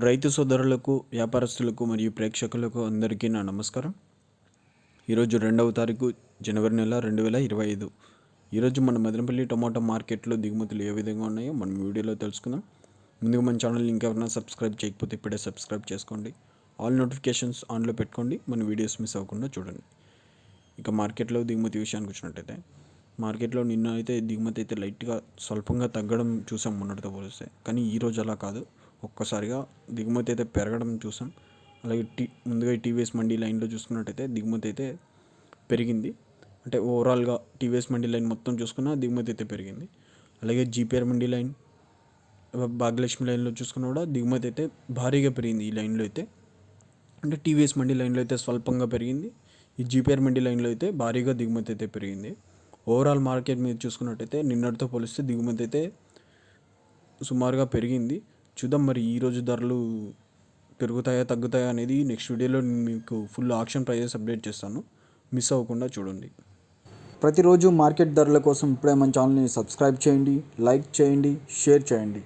రైతు సోదరులకు, వ్యాపారస్తులకు మరియు ప్రేక్షకులకు అందరికీ నా నమస్కారం. ఈరోజు 2వ తారీఖు జనవరి నెల 2025. ఈరోజు మన మదనపల్లి టొమాటో మార్కెట్లో దిగుమతులు ఏ విధంగా ఉన్నాయో మనం వీడియోలో తెలుసుకుందాం. ముందుగా మన ఛానల్ని ఇంకెవరైనా సబ్స్క్రైబ్ చేయకపోతే ఇప్పుడే సబ్స్క్రైబ్ చేసుకోండి. ఆల్ నోటిఫికేషన్స్ ఆన్లో పెట్టుకోండి. మన వీడియోస్ మిస్ అవ్వకుండా చూడండి. ఇక మార్కెట్లో దిగుమతి విషయానికి వచ్చినట్టయితే మార్కెట్లో నిన్న అయితే దిగుమతి అయితే లైట్గా స్వల్పంగా తగ్గడం చూసాం మొన్నటితో పోలిస్తే. కానీ ఈరోజు అలా కాదు, ఒక్కసారిగా దిగుమతి అయితే పెరగడం చూసాం. అలాగే ముందుగా టీవీఎస్ మండీ లైన్లో చూసుకున్నట్టయితే దిగుమతి అయితే పెరిగింది. అంటే ఓవరాల్గా టీవీఎస్ మండీ లైన్ మొత్తం చూసుకున్న దిగుమతి అయితే పెరిగింది. అలాగే జీపీఆర్ మండీ లైన్, భాగ్యలక్ష్మి లైన్లో చూసుకున్నా కూడా దిగుమతి అయితే భారీగా పెరిగింది. ఈ లైన్లో అయితే అంటే టీవీఎస్ మండీ లైన్లో అయితే స్వల్పంగా పెరిగింది. ఈ జీపీఆర్ మండీ లైన్లో అయితే భారీగా దిగుమతి అయితే పెరిగింది. ఓవరాల్ మార్కెట్ మీద చూసుకున్నట్టయితే నిన్నటితో పోలిస్తే దిగుమతి అయితే సుమారుగా పెరిగింది. చూద్దాం మరి ఈరోజు ధరలు పెరుగుతాయా తగ్గుతాయా అనేది నెక్స్ట్ వీడియోలో నేను మీకు ఫుల్ ఆక్షన్ ప్రైజెస్ అప్డేట్ చేస్తాను. మిస్ అవ్వకుండా చూడండి. ప్రతిరోజు మార్కెట్ ధరల కోసం ఇప్పుడే మన ఛానల్ని సబ్స్క్రైబ్ చేయండి, లైక్ చేయండి, షేర్ చేయండి.